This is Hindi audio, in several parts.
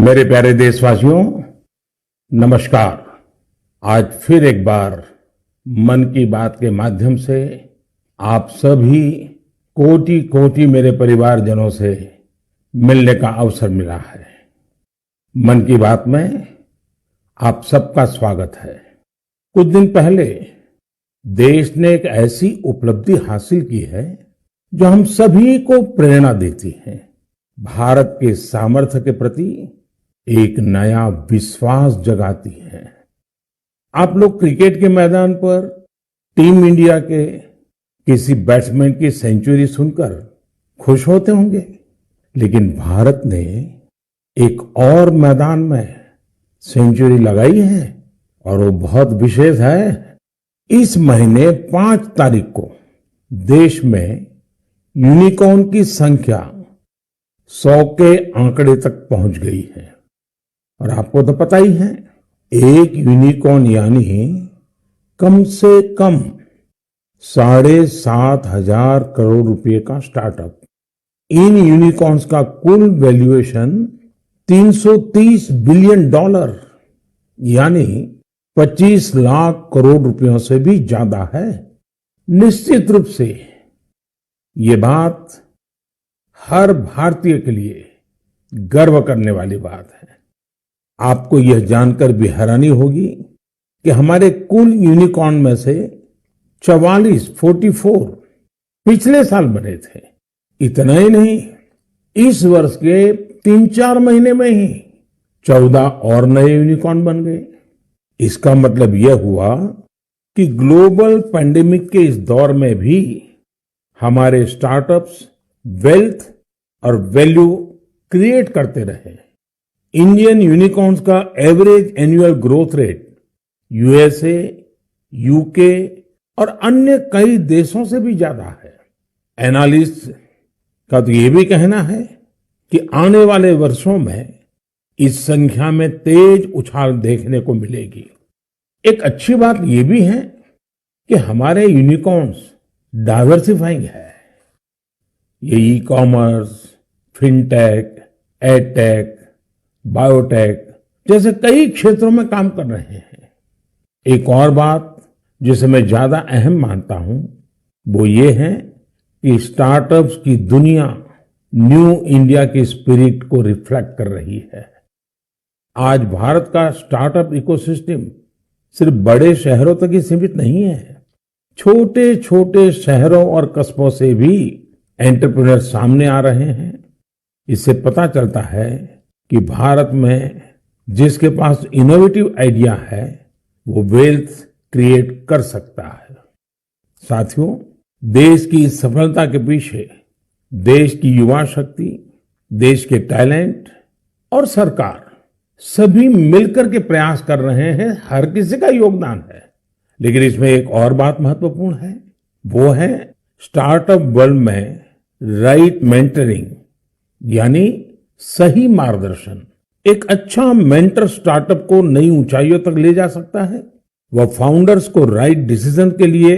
मेरे प्यारे देशवासियों, नमस्कार। आज फिर एक बार मन की बात के माध्यम से आप सभी कोटि कोटि मेरे परिवारजनों से मिलने का अवसर मिला है। मन की बात में आप सबका स्वागत है। कुछ दिन पहले देश ने एक ऐसी उपलब्धि हासिल की है जो हम सभी को प्रेरणा देती है। भारत के सामर्थ्य के प्रति एक नया विश्वास जगाती है। आप लोग क्रिकेट के मैदान पर टीम इंडिया के किसी बैट्समैन की सेंचुरी सुनकर खुश होते होंगे, लेकिन भारत ने एक और मैदान में सेंचुरी लगाई है और वो बहुत विशेष है। इस महीने 5 तारीख को देश में यूनिकॉर्न की संख्या 100 के आंकड़े तक पहुंच गई है। और आपको तो पता ही है, एक यूनिकॉर्न यानी कम से कम 7,500 करोड़ रुपए का स्टार्टअप। इन यूनिकॉर्न्स का कुल वैल्यूएशन $330 बिलियन यानी 25 लाख करोड़ रुपयों से भी ज्यादा है। निश्चित रूप से ये बात हर भारतीय के लिए गर्व करने वाली बात है। आपको यह जानकर भी हैरानी होगी कि हमारे कुल यूनिकॉर्न में से 44 पिछले साल बने थे। इतना ही नहीं, इस वर्ष के 3-4 महीने में ही 14 और नए यूनिकॉर्न बन गए। इसका मतलब यह हुआ कि ग्लोबल पैंडेमिक के इस दौर में भी हमारे स्टार्टअप्स वेल्थ और वैल्यू क्रिएट करते रहे। इंडियन यूनिकॉर्न्स का average annual growth rate USA, UK और अन्य कई देशों से भी ज्यादा है। एनालिस्ट का तो ये भी कहना है कि आने वाले वर्षों में इस संख्या में तेज उछाल देखने को मिलेगी। एक अच्छी बात ये भी है कि हमारे यूनिकॉर्न्स डाइवर्सिफाइंग है। ये e commerce, fintech, edtech, biotech जैसे कई क्षेत्रों में काम कर रहे हैं। एक और बात जिसे मैं ज्यादा अहम मानता हूं वो ये है कि स्टार्टअप्स की दुनिया न्यू इंडिया की स्पिरिट को रिफ्लेक्ट कर रही है। आज भारत का स्टार्टअप इकोसिस्टम सिर्फ बड़े शहरों तक ही सीमित नहीं है। छोटे छोटे शहरों और कस्बों से भी एंटरप्रेन्योर सामने आ रहे हैं। इससे पता चलता है कि भारत में जिसके पास इनोवेटिव आइडिया है वो वेल्थ क्रिएट कर सकता है। साथियों, देश की इस सफलता के पीछे देश की युवा शक्ति, देश के टैलेंट और सरकार सभी मिलकर के प्रयास कर रहे हैं। हर किसी का योगदान है, लेकिन इसमें एक और बात महत्वपूर्ण है, वो है स्टार्टअप वर्ल्ड में राइट मेंटरिंग यानी सही मार्गदर्शन। एक अच्छा मेंटर स्टार्टअप को नई ऊंचाइयों तक ले जा सकता है। वह फाउंडर्स को राइट डिसीजन के लिए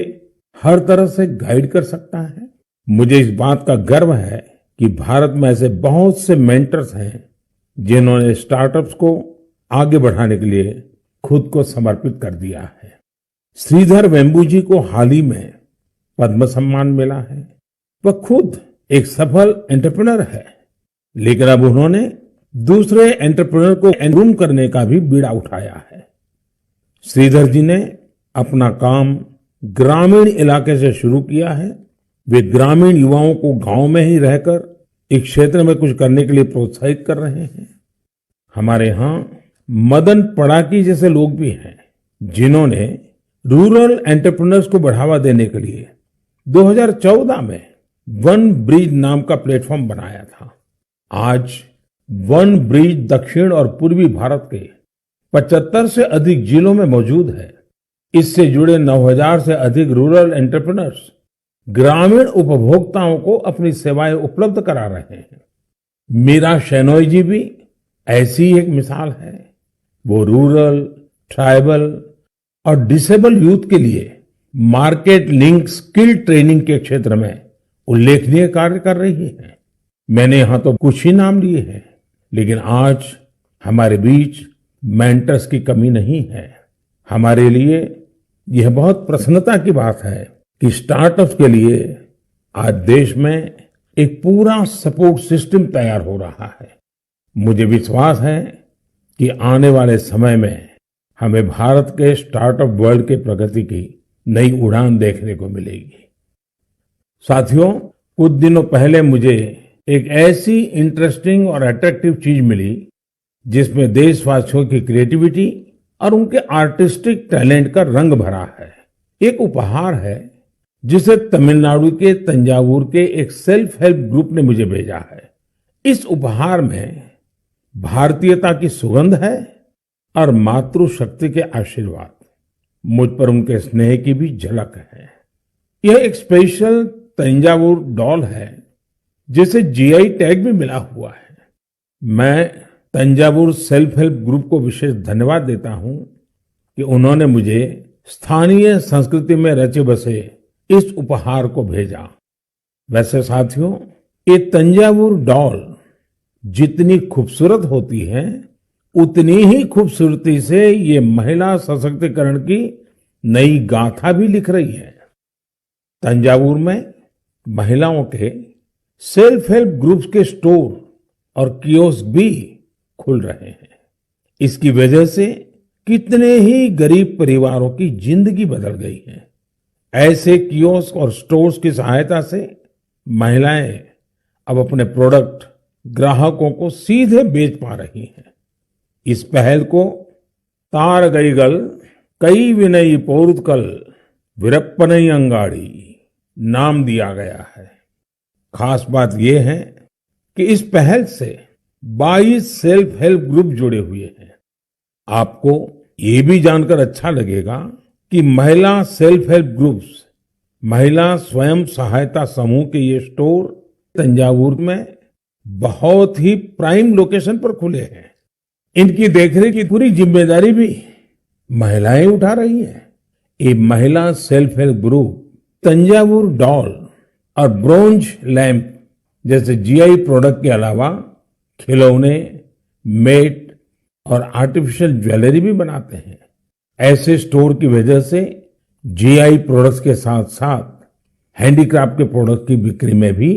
हर तरह से गाइड कर सकता है। मुझे इस बात का गर्व है कि भारत में ऐसे बहुत से मेंटर्स हैं जिन्होंने स्टार्टअप्स को आगे बढ़ाने के लिए खुद को समर्पित कर दिया है। श्रीधर वेम्बू जी को हाल ही में पद्म सम्मान मिला है। वह खुद एक सफल एंटरप्रेन्योर है, लेकिन अब उन्होंने दूसरे एंटरप्रेन्योर को एनरूम करने का भी बीड़ा उठाया है। श्रीधर जी ने अपना काम ग्रामीण इलाके से शुरू किया है। वे ग्रामीण युवाओं को गांव में ही रहकर इस क्षेत्र में कुछ करने के लिए प्रोत्साहित कर रहे हैं। हमारे यहाँ मदन पड़ाकी जैसे लोग भी हैं जिन्होंने रूरल एंटरप्रेन्योर्स को बढ़ावा देने के लिए 2014 में वन ब्रिज नाम का प्लेटफॉर्म बनाया था। आज वन ब्रिज दक्षिण और पूर्वी भारत के 75 से अधिक जिलों में मौजूद है। इससे जुड़े 9,000 से अधिक रूरल एंटरप्रेन्योर्स ग्रामीण उपभोक्ताओं को अपनी सेवाएं उपलब्ध करा रहे हैं। मीरा शेनॉय जी भी ऐसी एक मिसाल है। वो रूरल, ट्राइबल और डिसेबल यूथ के लिए मार्केट लिंक स्किल ट्रेनिंग के क्षेत्र में उल्लेखनीय कार्य कर रही है। मैंने यहां तो कुछ ही नाम लिए हैं, लेकिन आज हमारे बीच मेंटर्स की कमी नहीं है। हमारे लिए यह बहुत प्रसन्नता की बात है कि स्टार्टअप्स के लिए आज देश में एक पूरा सपोर्ट सिस्टम तैयार हो रहा है। मुझे विश्वास है कि आने वाले समय में हमें भारत के स्टार्टअप वर्ल्ड के प्रगति की नई उड़ान देखने को मिलेगी। साथियों, कुछ दिनों पहले मुझे एक ऐसी इंटरेस्टिंग और अट्रैक्टिव चीज मिली जिसमें देशवासियों की क्रिएटिविटी और उनके आर्टिस्टिक टैलेंट का रंग भरा है। एक उपहार है जिसे तमिलनाडु के तंजावुर के एक सेल्फ हेल्प ग्रुप ने मुझे भेजा है। इस उपहार में भारतीयता की सुगंध है और मातृशक्ति के आशीर्वाद। मुझ पर उनके स्नेह की भी झलक है। यह एक स्पेशल तंजावुर डॉल है जिसे जीआई टैग भी मिला हुआ है। मैं तंजावुर सेल्फ हेल्प ग्रुप को विशेष धन्यवाद देता हूं कि उन्होंने मुझे स्थानीय संस्कृति में रचे बसे इस उपहार को भेजा। वैसे साथियों, ये तंजावुर डॉल जितनी खूबसूरत होती है उतनी ही खूबसूरती से ये महिला सशक्तिकरण की नई गाथा भी लिख रही है। तंजावुर में महिलाओं के सेल्फ हेल्प ग्रुप्स के स्टोर और कियोस्क भी खुल रहे हैं। इसकी वजह से कितने ही गरीब परिवारों की जिंदगी बदल गई है। ऐसे कियोस्क और स्टोर्स की सहायता से महिलाएं अब अपने प्रोडक्ट ग्राहकों को सीधे बेच पा रही हैं। इस पहल को तारगईगल कई विनयी पोरुत्कल विरप्पनई अंगाड़ी नाम दिया गया है। खास बात यह है कि इस पहल से 22 सेल्फ हेल्प ग्रुप जुड़े हुए हैं। आपको ये भी जानकर अच्छा लगेगा कि महिला सेल्फ हेल्प ग्रुप्स, महिला स्वयं सहायता समूह के ये स्टोर तंजावुर में बहुत ही प्राइम लोकेशन पर खुले हैं। इनकी देखरेख की पूरी जिम्मेदारी भी महिलाएं उठा रही हैं। ये महिला self help group Thanjavur doll और ब्रोंज लैंप जैसे जीआई प्रोडक्ट के अलावा खिलौने, मेट और आर्टिफिशियल ज्वेलरी भी बनाते हैं। ऐसे स्टोर की वजह से जीआई प्रोडक्ट्स के साथ साथ हैंडीक्राफ्ट के प्रोडक्ट की बिक्री में भी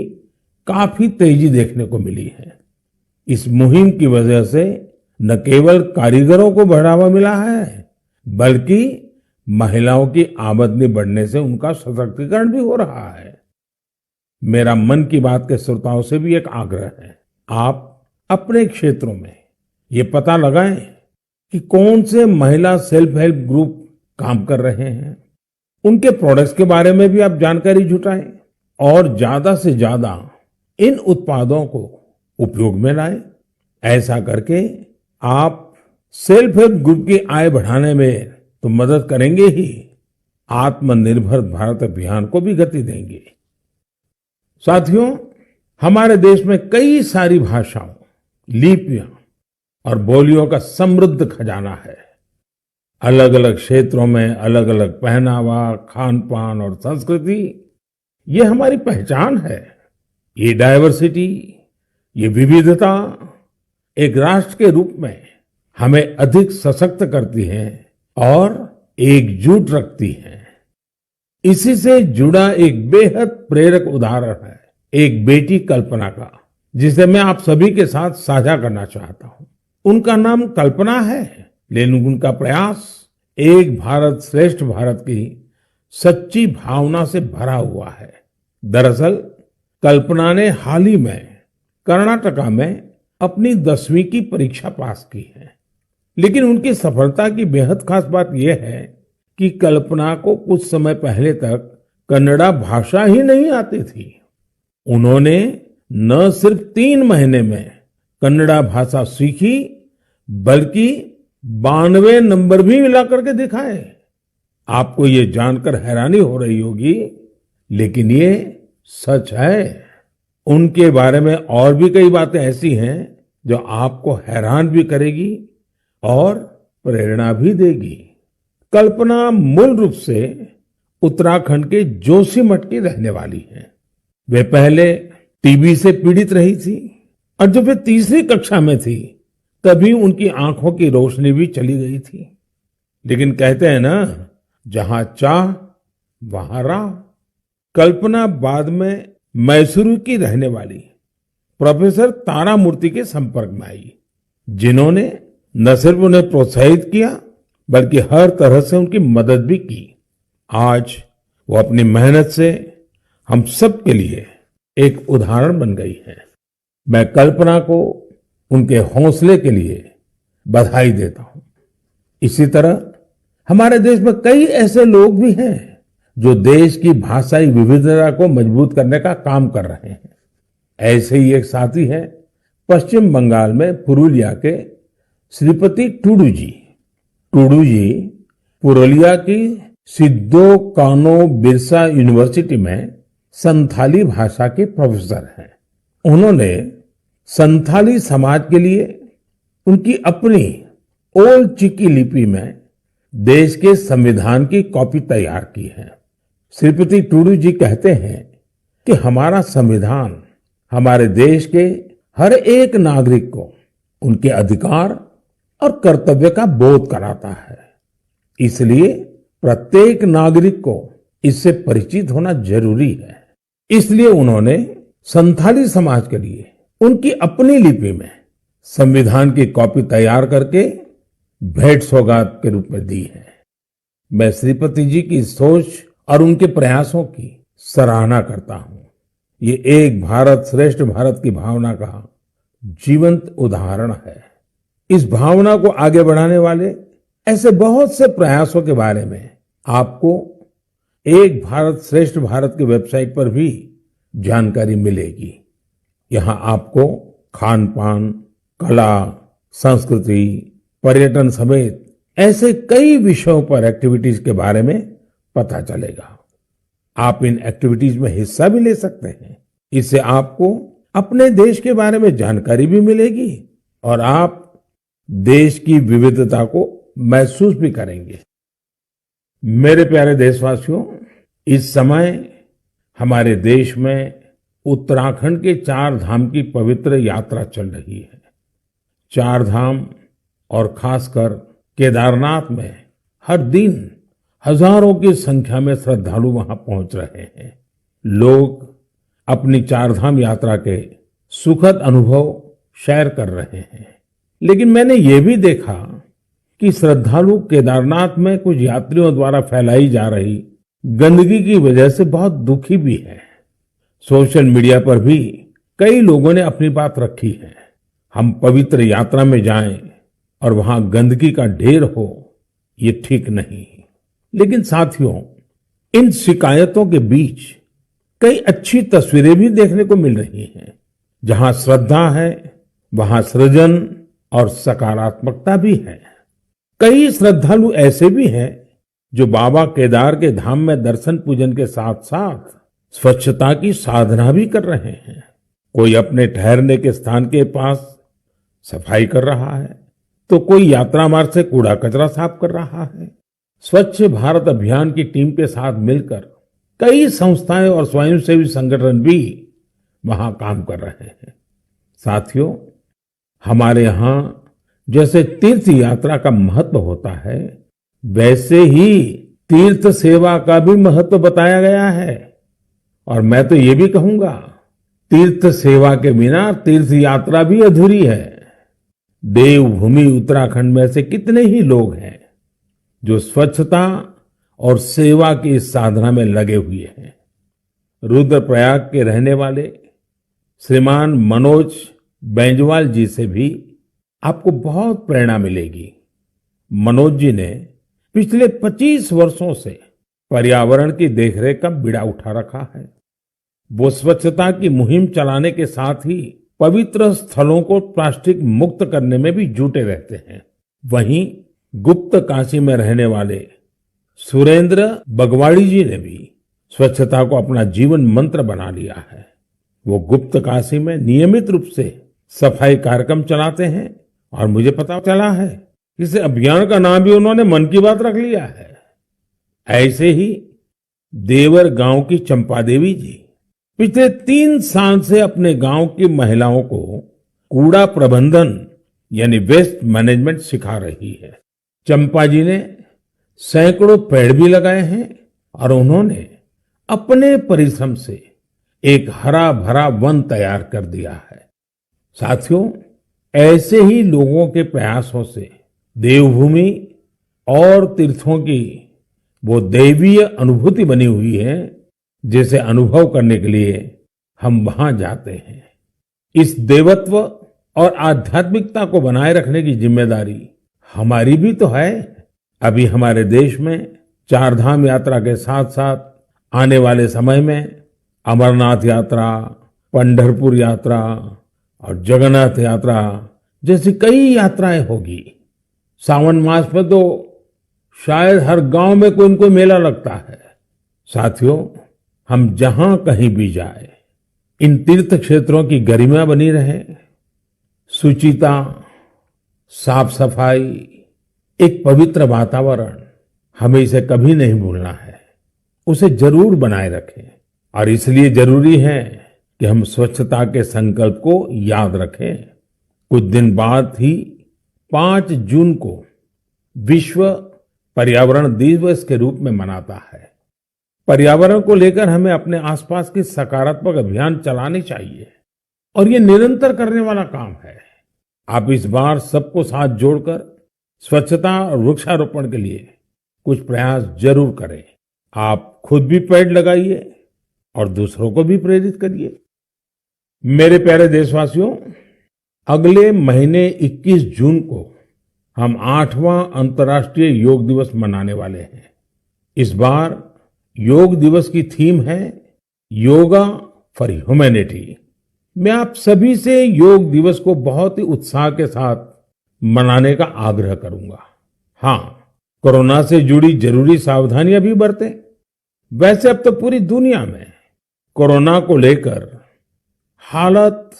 काफी तेजी देखने को मिली है। इस मुहिम की वजह से न केवल कारीगरों को बढ़ावा मिला है बल्कि महिलाओं की आमदनी बढ़ने से उनका सशक्तिकरण भी हो रहा है। मेरा मन की बात के श्रोताओं से भी एक आग्रह है, आप अपने क्षेत्रों में ये पता लगाएं कि कौन से महिला सेल्फ हेल्प ग्रुप काम कर रहे हैं। उनके प्रोडक्ट्स के बारे में भी आप जानकारी जुटाएं और ज्यादा से ज्यादा इन उत्पादों को उपयोग में लाएं। ऐसा करके आप सेल्फ हेल्प ग्रुप की आय बढ़ाने में तो मदद करेंगे ही, आत्मनिर्भर भारत अभियान को भी गति देंगे। साथियों, हमारे देश में कई सारी भाषाओं, लिपियां और बोलियों का समृद्ध खजाना है। अलग अलग क्षेत्रों में अलग अलग पहनावा, खान पान और संस्कृति, ये हमारी पहचान है। ये डाइवर्सिटी, ये विविधता एक राष्ट्र के रूप में हमें अधिक सशक्त करती है और एकजुट रखती है। इसी से जुड़ा एक बेहद प्रेरक उदाहरण है एक बेटी कल्पना का, जिसे मैं आप सभी के साथ साझा करना चाहता हूं। उनका नाम कल्पना है, लेकिन उनका प्रयास एक भारत श्रेष्ठ भारत की सच्ची भावना से भरा हुआ है। दरअसल कल्पना ने हाल ही में कर्नाटका में अपनी 10वीं की परीक्षा पास की है। लेकिन उनकी सफलता की बेहद खास बात यह है कि कल्पना को कुछ समय पहले तक कन्नड़ा भाषा ही नहीं आती थी। उन्होंने न सिर्फ 3 महीने में कन्नड़ा भाषा सीखी बल्कि 92 नंबर भी मिला करके दिखाए। आपको ये जानकर हैरानी हो रही होगी, लेकिन ये सच है। उनके बारे में और भी कई बातें ऐसी हैं जो आपको हैरान भी करेगी और प्रेरणा भी देगी। कल्पना मूल रूप से उत्तराखंड के जोशीमठ की रहने वाली है। वे पहले टीबी से पीड़ित रही थी और जब वे तीसरी कक्षा में थी तभी उनकी आंखों की रोशनी भी चली गई थी। लेकिन कहते हैं ना, जहां चाह वहां राह। कल्पना बाद में मैसूरू की रहने वाली प्रोफेसर तारामूर्ति के संपर्क में आई, जिन्होंने न सिर्फ उन्हें प्रोत्साहित किया बल्कि हर तरह से उनकी मदद भी की। आज वो अपनी मेहनत से हम सब के लिए एक उदाहरण बन गई है। मैं कल्पना को उनके हौसले के लिए बधाई देता हूं। इसी तरह हमारे देश में कई ऐसे लोग भी हैं जो देश की भाषाई विविधता को मजबूत करने का काम कर रहे हैं। ऐसे ही एक साथी है पश्चिम बंगाल में पुरुलिया के श्रीपति टूडू जी। टूडू जी पुरुलिया की सिद्धो कानो बिरसा यूनिवर्सिटी में संथाली भाषा के प्रोफेसर हैं। उन्होंने संथाली समाज के लिए उनकी अपनी ओल्ड चिकी लिपि में देश के संविधान की कॉपी तैयार की है। श्रीपति टूडू जी कहते हैं कि हमारा संविधान हमारे देश के हर एक नागरिक को उनके अधिकार और कर्तव्य का बोध कराता है। इसलिए प्रत्येक नागरिक को इससे परिचित होना जरूरी है। इसलिए उन्होंने संथाली समाज के लिए उनकी अपनी लिपि में संविधान की कॉपी तैयार करके भेंट सौगात के रूप में दी है। मैं श्रीपति जी की सोच और उनके प्रयासों की सराहना करता हूं। ये एक भारत श्रेष्ठ भारत की भावना का जीवंत उदाहरण है। इस भावना को आगे बढ़ाने वाले ऐसे बहुत से प्रयासों के बारे में आपको एक भारत श्रेष्ठ भारत की वेबसाइट पर भी जानकारी मिलेगी। यहां आपको खान पान, कला, संस्कृति, पर्यटन समेत ऐसे कई विषयों पर एक्टिविटीज के बारे में पता चलेगा। आप इन एक्टिविटीज में हिस्सा भी ले सकते हैं। इससे आपको अपने देश के बारे में जानकारी भी मिलेगी और आप देश की विविधता को महसूस भी करेंगे। मेरे प्यारे देशवासियों, इस समय हमारे देश में उत्तराखंड के 4 धाम की पवित्र यात्रा चल रही है। 4 धाम और खासकर केदारनाथ में हर दिन हजारों की संख्या में श्रद्धालु वहां पहुंच रहे हैं। लोग अपनी 4 धाम यात्रा के सुखद अनुभव शेयर कर रहे हैं। लेकिन मैंने ये भी देखा कि श्रद्धालु केदारनाथ में कुछ यात्रियों द्वारा फैलाई जा रही गंदगी की वजह से बहुत दुखी भी है। सोशल मीडिया पर भी कई लोगों ने अपनी बात रखी है। हम पवित्र यात्रा में जाएं और वहां गंदगी का ढेर हो, ये ठीक नहीं। लेकिन साथियों, इन शिकायतों के बीच कई अच्छी तस्वीरें भी देखने को मिल रही हैं। जहां श्रद्धा है वहां सृजन और सकारात्मकता भी है। कई श्रद्धालु ऐसे भी हैं जो बाबा केदार के धाम में दर्शन पूजन के साथ साथ स्वच्छता की साधना भी कर रहे हैं। कोई अपने ठहरने के स्थान के पास सफाई कर रहा है, तो कोई यात्रा मार्ग से कूड़ा कचरा साफ कर रहा है। स्वच्छ भारत अभियान की टीम के साथ मिलकर कई संस्थाएं और स्वयंसेवी संगठन भी वहां काम कर रहे हैं। साथियों, हमारे यहाँ जैसे तीर्थ यात्रा का महत्व होता है, वैसे ही तीर्थ सेवा का भी महत्व बताया गया है। और मैं तो ये भी कहूंगा, तीर्थ सेवा के बिना तीर्थ यात्रा भी अधूरी है। देवभूमि उत्तराखंड में से कितने ही लोग हैं जो स्वच्छता और सेवा की इस साधना में लगे हुए हैं। रुद्रप्रयाग के रहने वाले श्रीमान मनोज बैंजवाल जी से भी आपको बहुत प्रेरणा मिलेगी। मनोज जी ने पिछले 25 वर्षों से पर्यावरण की देखरेख का बीड़ा उठा रखा है। वो स्वच्छता की मुहिम चलाने के साथ ही पवित्र स्थलों को प्लास्टिक मुक्त करने में भी जुटे रहते हैं। वहीं गुप्त काशी में रहने वाले सुरेंद्र बगवाड़ी जी ने भी स्वच्छता को अपना जीवन मंत्र बना लिया है। वो गुप्त काशी में नियमित रूप से सफाई कार्यक्रम चलाते हैं और मुझे पता चला है इस अभियान का नाम भी उन्होंने मन की बात रख लिया है। ऐसे ही देवर गांव की चंपा देवी जी पिछले 3 साल से अपने गांव की महिलाओं को कूड़ा प्रबंधन यानी वेस्ट मैनेजमेंट सिखा रही है। चंपा जी ने सैकड़ों पेड़ भी लगाए हैं और उन्होंने अपने परिश्रम से एक हरा भरा वन तैयार कर दिया है। साथियों, ऐसे ही लोगों के प्रयासों से देवभूमि और तीर्थों की वो दैवीय अनुभूति बनी हुई है, जिसे अनुभव करने के लिए हम वहां जाते हैं। इस देवत्व और आध्यात्मिकता को बनाए रखने की जिम्मेदारी हमारी भी तो है। अभी हमारे देश में चार धाम यात्रा के साथ साथ आने वाले समय में अमरनाथ यात्रा, पंढरपुर यात्रा और जगन्नाथ यात्रा जैसी कई यात्राएं होगी। सावन मास में तो शायद हर गांव में कोई न कोई मेला लगता है। साथियों, हम जहां कहीं भी जाए, इन तीर्थ क्षेत्रों की गरिमा बनी रहे, शुचिता, साफ सफाई, एक पवित्र वातावरण, हमें इसे कभी नहीं भूलना है। उसे जरूर बनाए रखें और इसलिए जरूरी है कि हम स्वच्छता के संकल्प को याद रखें। कुछ दिन बाद ही 5 जून को विश्व पर्यावरण दिवस के रूप में मनाता है। पर्यावरण को लेकर हमें अपने आसपास की सकारात्मक अभियान चलाने चाहिए और ये निरंतर करने वाला काम है। आप इस बार सबको साथ जोड़कर स्वच्छता और वृक्षारोपण के लिए कुछ प्रयास जरूर करें। आप खुद भी पेड़ लगाइए और दूसरों को भी प्रेरित करिए। मेरे प्यारे देशवासियों, अगले महीने 21 जून को हम 8वां अंतर्राष्ट्रीय योग दिवस मनाने वाले हैं। इस बार योग दिवस की थीम है योगा फॉर ह्यूमैनिटी। मैं आप सभी से योग दिवस को बहुत ही उत्साह के साथ मनाने का आग्रह करूंगा। हाँ, कोरोना से जुड़ी जरूरी सावधानियां भी बरतें। वैसे अब तो पूरी दुनिया में कोरोना को लेकर हालत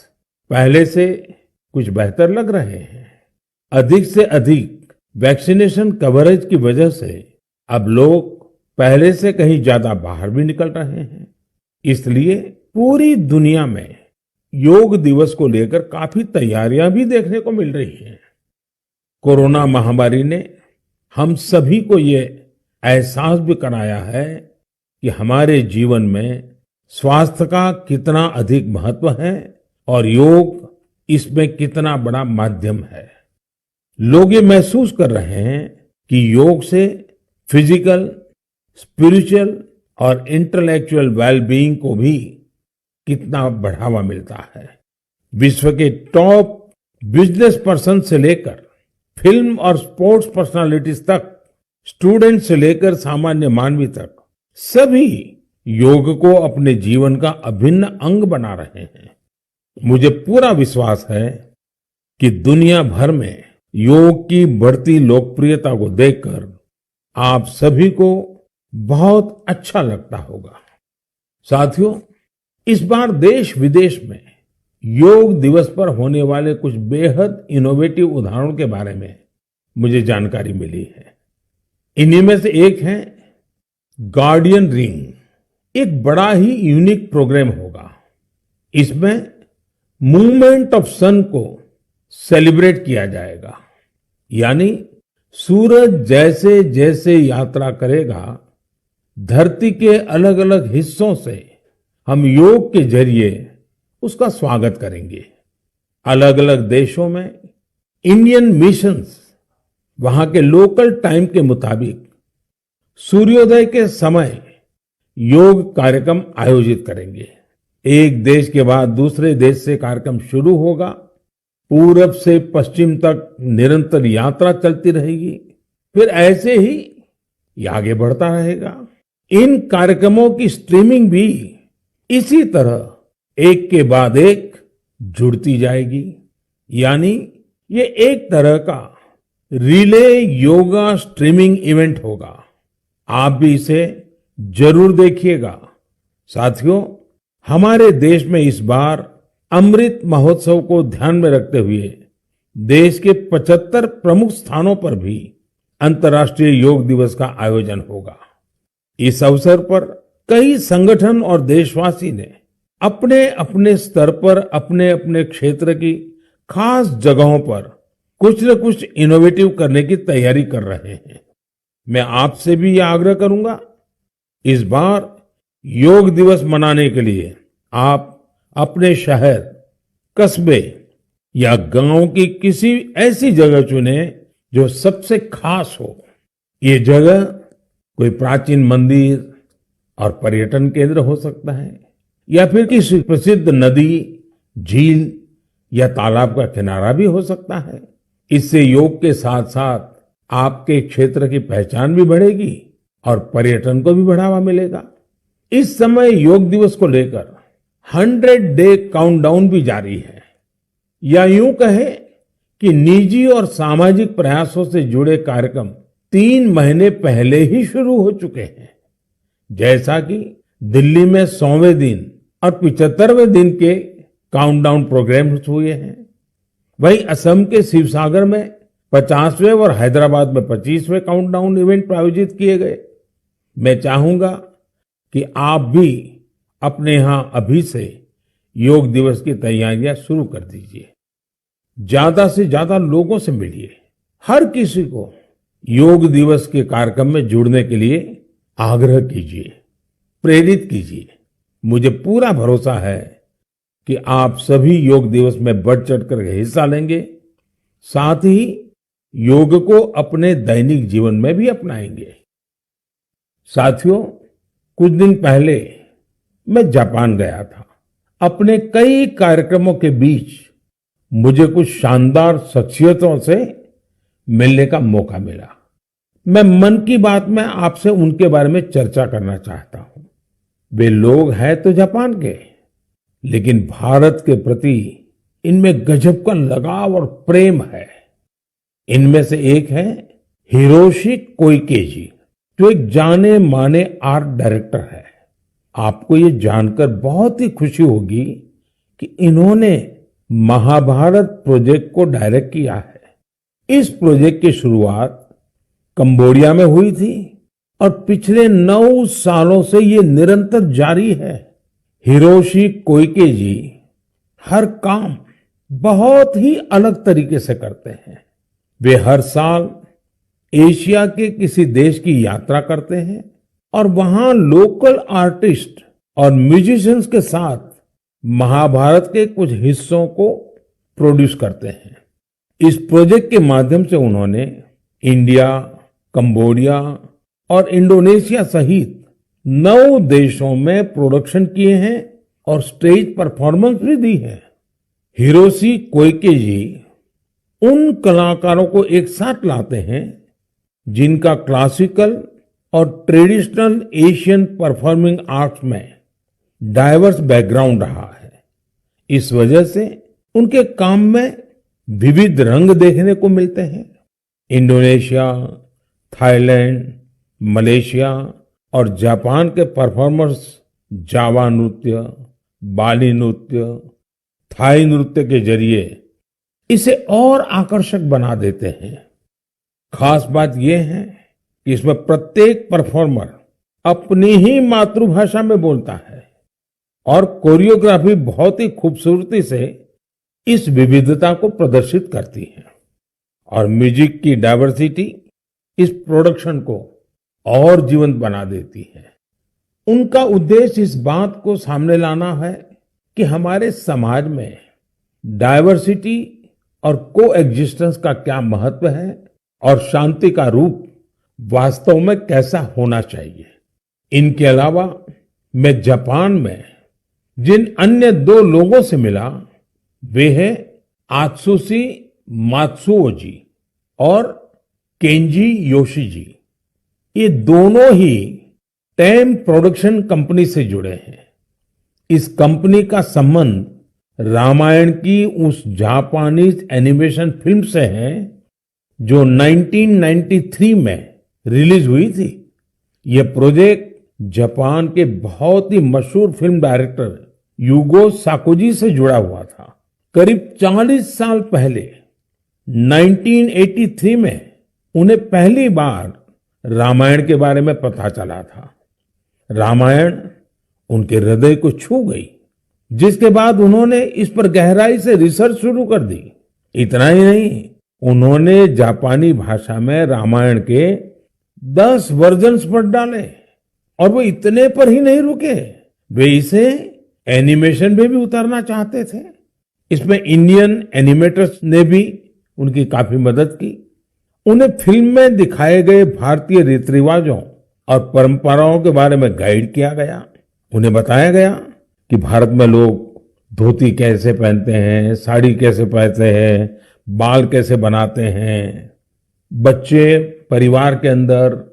पहले से कुछ बेहतर लग रहे हैं। अधिक से अधिक वैक्सीनेशन कवरेज की वजह से अब लोग पहले से कहीं ज्यादा बाहर भी निकल रहे हैं। इसलिए पूरी दुनिया में योग दिवस को लेकर काफी तैयारियां भी देखने को मिल रही हैं। कोरोना महामारी ने हम सभी को ये एहसास भी कराया है कि हमारे जीवन में स्वास्थ्य का कितना अधिक महत्व है और योग इसमें कितना बड़ा माध्यम है। लोग ये महसूस कर रहे हैं कि योग से फिजिकल, स्पिरिचुअल और इंटेलेक्चुअल वेलबीइंग को भी कितना बढ़ावा मिलता है। विश्व के टॉप बिजनेस पर्सन से लेकर फिल्म और स्पोर्ट्स पर्सनालिटीज तक, स्टूडेंट से लेकर सामान्य मानवी तक, सभी योग को अपने जीवन का अभिन्न अंग बना रहे हैं। मुझे पूरा विश्वास है कि दुनिया भर में योग की बढ़ती लोकप्रियता को देखकर आप सभी को बहुत अच्छा लगता होगा। साथियों, इस बार देश विदेश में योग दिवस पर होने वाले कुछ बेहद इनोवेटिव उदाहरणों के बारे में मुझे जानकारी मिली है। इन्हीं में से एक है गार्डियन रिंग। एक बड़ा ही यूनिक प्रोग्राम होगा। इसमें मूवमेंट ऑफ सन को सेलिब्रेट किया जाएगा, यानी सूरज जैसे जैसे यात्रा करेगा, धरती के अलग अलग हिस्सों से हम योग के जरिए उसका स्वागत करेंगे। अलग अलग देशों में इंडियन मिशंस वहां के लोकल टाइम के मुताबिक सूर्योदय के समय योग कार्यक्रम आयोजित करेंगे। एक देश के बाद दूसरे देश से कार्यक्रम शुरू होगा। पूरब से पश्चिम तक निरंतर यात्रा चलती रहेगी। फिर ऐसे ही ये आगे बढ़ता रहेगा। इन कार्यक्रमों की स्ट्रीमिंग भी इसी तरह एक के बाद एक जुड़ती जाएगी। यानी ये एक तरह का रिले योगा स्ट्रीमिंग इवेंट होगा। आप भी इसे जरूर देखिएगा। साथियों, हमारे देश में इस बार अमृत महोत्सव को ध्यान में रखते हुए देश के 75 प्रमुख स्थानों पर भी अंतर्राष्ट्रीय योग दिवस का आयोजन होगा। इस अवसर पर कई संगठन और देशवासी ने अपने अपने स्तर पर अपने अपने क्षेत्र की खास जगहों पर कुछ न कुछ इनोवेटिव करने की तैयारी कर रहे हैं। मैं आपसे भी यह आग्रह करूंगा, इस बार योग दिवस मनाने के लिए आप अपने शहर, कस्बे या गांव की किसी ऐसी जगह चुने जो सबसे खास हो। ये जगह कोई प्राचीन मंदिर और पर्यटन केंद्र हो सकता है, या फिर किसी प्रसिद्ध नदी, झील या तालाब का किनारा भी हो सकता है। इससे योग के साथ साथ आपके क्षेत्र की पहचान भी बढ़ेगी और पर्यटन को भी बढ़ावा मिलेगा। इस समय योग दिवस को लेकर 100 डे काउंटडाउन भी जारी है, या यूं कहे कि निजी और सामाजिक प्रयासों से जुड़े कार्यक्रम 3 महीने पहले ही शुरू हो चुके हैं। जैसा कि दिल्ली में 100वें दिन और 75वें दिन के काउंटडाउन प्रोग्राम्स हुए हैं, वहीं असम के शिवसागर में 50वें और हैदराबाद में 25वें काउंटडाउन इवेंट आयोजित किए गए। मैं चाहूंगा कि आप भी अपने यहां अभी से योग दिवस की तैयारियां शुरू कर दीजिए। ज्यादा से ज्यादा लोगों से मिलिए। हर किसी को योग दिवस के कार्यक्रम में जुड़ने के लिए आग्रह कीजिए, प्रेरित कीजिए। मुझे पूरा भरोसा है कि आप सभी योग दिवस में बढ़ चढ़कर हिस्सा लेंगे, साथ ही योग को अपने दैनिक जीवन में भी अपनाएंगे। साथियों, कुछ दिन पहले मैं जापान गया था। अपने कई कार्यक्रमों के बीच मुझे कुछ शानदार शख्सियतों से मिलने का मौका मिला। मैं मन की बात में आपसे उनके बारे में चर्चा करना चाहता हूं। वे लोग हैं तो जापान के, लेकिन भारत के प्रति इनमें गजब का लगाव और प्रेम है। इनमें से एक है हिरोशी कोइके जी, जो एक जाने माने आर्ट डायरेक्टर है। आपको ये जानकर बहुत ही खुशी होगी कि इन्होंने महाभारत प्रोजेक्ट को डायरेक्ट किया है। इस प्रोजेक्ट की शुरुआत कंबोडिया में हुई थी और पिछले 9 सालों से ये निरंतर जारी है। हिरोशी कोइके जी हर काम बहुत ही अलग तरीके से करते हैं। वे हर साल एशिया के किसी देश की यात्रा करते हैं और वहां लोकल आर्टिस्ट और म्यूजिशियंस के साथ महाभारत के कुछ हिस्सों को प्रोड्यूस करते हैं। इस प्रोजेक्ट के माध्यम से उन्होंने इंडिया, कंबोडिया और इंडोनेशिया सहित 9 देशों में प्रोडक्शन किए हैं और स्टेज परफॉर्मेंस भी दी है। हिरोशी कोइके जी उन कलाकारों को एक साथ लाते हैं जिनका क्लासिकल और ट्रेडिशनल एशियन परफॉर्मिंग आर्ट्स में डाइवर्स बैकग्राउंड रहा है। इस वजह से उनके काम में विविध रंग देखने को मिलते हैं। इंडोनेशिया, थाईलैंड, मलेशिया और जापान के परफॉर्मर्स जावा नृत्य, बाली नृत्य, थाई नृत्य के जरिए इसे और आकर्षक बना देते हैं। खास बात यह है कि इसमें प्रत्येक परफॉर्मर अपनी ही मातृभाषा में बोलता है और कोरियोग्राफी बहुत ही खूबसूरती से इस विविधता को प्रदर्शित करती है। और म्यूजिक की डाइवर्सिटी इस प्रोडक्शन को और जीवंत बना देती है। उनका उद्देश्य इस बात को सामने लाना है कि हमारे समाज में डाइवर्सिटी और कोएग्जिस्टेंस का क्या महत्व है और शांति का रूप वास्तव में कैसा होना चाहिए। इनके अलावा मैं जापान में जिन अन्य 2 लोगों से मिला वे हैं आत्सुशी मात्सुओ जी और केंजी योशी जी। ये दोनों ही टेम प्रोडक्शन कंपनी से जुड़े हैं। इस कंपनी का संबंध रामायण की उस जापानीज एनिमेशन फिल्म से है जो 1993 में रिलीज हुई थी। यह प्रोजेक्ट जापान के बहुत ही मशहूर फिल्म डायरेक्टर युगो साकोजी से जुड़ा हुआ था। करीब 40 साल पहले 1983 में उन्हें पहली बार रामायण के बारे में पता चला था। रामायण उनके हृदय को छू गई, जिसके बाद उन्होंने इस पर गहराई से रिसर्च शुरू कर दी। इतना ही नहीं, उन्होंने जापानी भाषा में रामायण के 10 वर्जन्स पढ़ डाले। और वो इतने पर ही नहीं रुके, वे इसे एनिमेशन में भी उतारना चाहते थे। इसमें इंडियन एनिमेटर्स ने भी उनकी काफी मदद की। उन्हें फिल्म में दिखाए गए भारतीय रीति रिवाजों और परंपराओं के बारे में गाइड किया गया। उन्हें बताया गया कि भारत में लोग धोती कैसे पहनते हैं, साड़ी कैसे पहनते हैं, बाल कैसे बनाते हैं, बच्चे परिवार के अंदर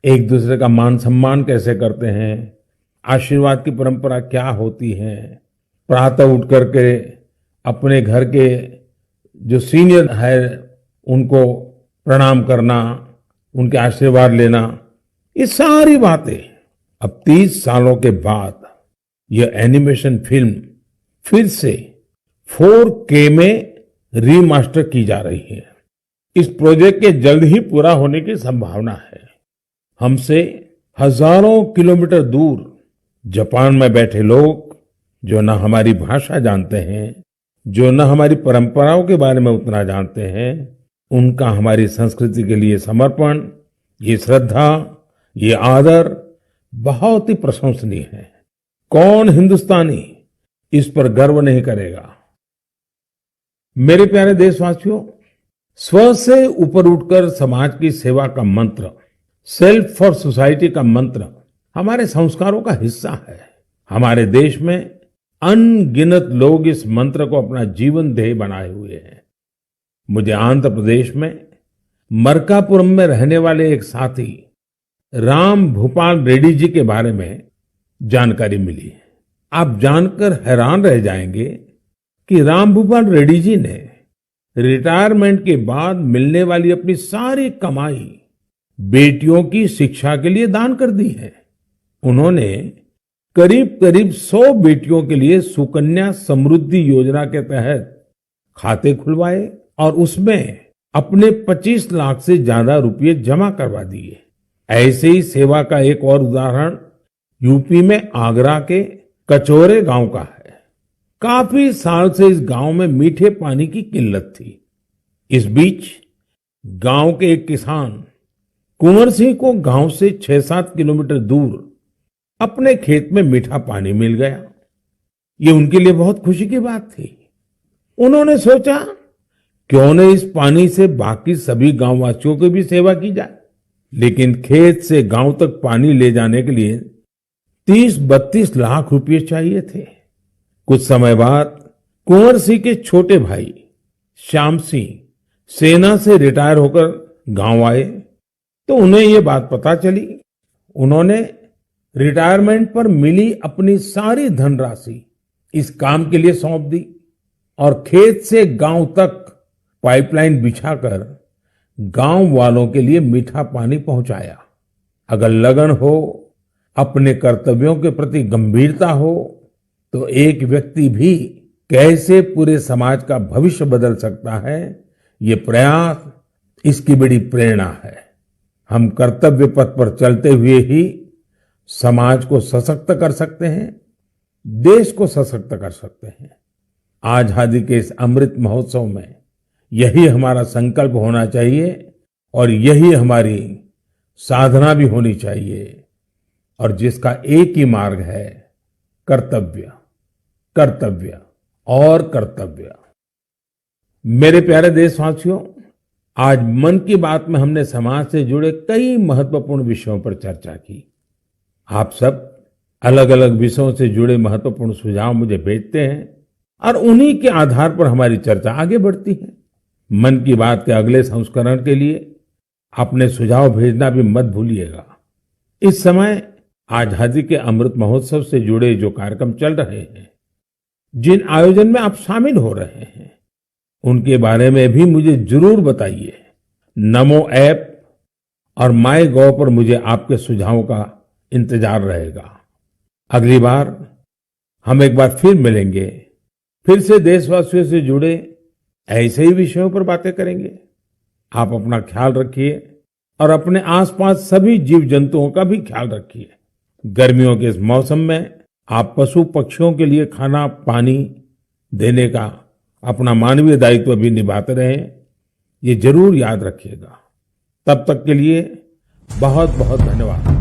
एक दूसरे का मान सम्मान कैसे करते हैं, आशीर्वाद की परंपरा क्या होती है, प्रातः उठ करके अपने घर के जो सीनियर है उनको प्रणाम करना, उनके आशीर्वाद लेना, ये सारी बातें अब 30 सालों के बाद यह एनिमेशन फिल्म फिर से 4K में रीमास्टर की जा रही है। इस प्रोजेक्ट के जल्द ही पूरा होने की संभावना है। हमसे हजारों किलोमीटर दूर जापान में बैठे लोग जो न हमारी भाषा जानते हैं, जो न हमारी परंपराओं के बारे में उतना जानते हैं, उनका हमारी संस्कृति के लिए समर्पण, ये श्रद्धा, ये आदर बहुत ही प्रशंसनीय है। कौन हिंदुस्तानी इस पर गर्व नहीं करेगा। मेरे प्यारे देशवासियों, स्व से ऊपर उठकर समाज की सेवा का मंत्र, सेल्फ फॉर सोसाइटी का मंत्र हमारे संस्कारों का हिस्सा है। हमारे देश में अनगिनत लोग इस मंत्र को अपना जीवन ध्येय बनाए हुए हैं। मुझे आंध्र प्रदेश में मरकापुरम में रहने वाले एक साथी राम भूपाल रेड्डी जी के बारे में जानकारी मिली। आप जानकर हैरान रह जाएंगे कि राम भूपाल रेड्डी जी ने रिटायरमेंट के बाद मिलने वाली अपनी सारी कमाई बेटियों की शिक्षा के लिए दान कर दी है। उन्होंने करीब करीब 100 बेटियों के लिए सुकन्या समृद्धि योजना के तहत खाते खुलवाए और उसमें अपने 25 लाख से ज्यादा रुपए जमा करवा दिए। ऐसे ही सेवा का एक और उदाहरण यूपी में आगरा के कचौरे गांव का है। काफी साल से इस गांव में मीठे पानी की किल्लत थी। इस बीच गांव के एक किसान कुंवर सिंह को गांव से 6-7 किलोमीटर दूर अपने खेत में मीठा पानी मिल गया। ये उनके लिए बहुत खुशी की बात थी। उन्होंने सोचा क्यों न इस पानी से बाकी सभी गांववासियों की भी सेवा की जाए। लेकिन खेत से गांव तक पानी ले जाने के लिए 30-32 लाख रुपए चाहिए थे। कुछ समय बाद कुंवर सिंह के छोटे भाई श्याम सिंह सेना से रिटायर होकर गांव आए तो उन्हें ये बात पता चली। उन्होंने रिटायरमेंट पर मिली अपनी सारी धनराशि इस काम के लिए सौंप दी और खेत से गांव तक पाइपलाइन बिछाकर गांव वालों के लिए मीठा पानी पहुंचाया। अगर लगन हो, अपने कर्तव्यों के प्रति गंभीरता हो, तो एक व्यक्ति भी कैसे पूरे समाज का भविष्य बदल सकता है, ये प्रयास इसकी बड़ी प्रेरणा है। हम कर्तव्य पथ पर चलते हुए ही समाज को सशक्त कर सकते हैं, देश को सशक्त कर सकते हैं। आजादी के इस अमृत महोत्सव में यही हमारा संकल्प होना चाहिए और यही हमारी साधना भी होनी चाहिए, और जिसका एक ही मार्ग है, कर्तव्य, कर्तव्य और कर्तव्य। मेरे प्यारे देशवासियों, आज मन की बात में हमने समाज से जुड़े कई महत्वपूर्ण विषयों पर चर्चा की। आप सब अलग अलग विषयों से जुड़े महत्वपूर्ण सुझाव मुझे भेजते हैं और उन्हीं के आधार पर हमारी चर्चा आगे बढ़ती है। मन की बात के अगले संस्करण के लिए अपने सुझाव भेजना भी मत भूलिएगा। इस समय आजादी के अमृत महोत्सव से जुड़े जो कार्यक्रम चल रहे हैं, जिन आयोजन में आप शामिल हो रहे हैं, उनके बारे में भी मुझे जरूर बताइए। नमो ऐप और माय गॉव पर मुझे आपके सुझावों का इंतजार रहेगा। अगली बार हम एक बार फिर मिलेंगे, फिर से देशवासियों से जुड़े ऐसे ही विषयों पर बातें करेंगे। आप अपना ख्याल रखिए और अपने आसपास सभी जीव जंतुओं का भी ख्याल रखिए। गर्मियों के इस मौसम में आप पशु पक्षियों के लिए खाना पानी देने का अपना मानवीय दायित्व भी निभाते रहें। ये जरूर याद रखिएगा। तब तक के लिए बहुत बहुत धन्यवाद।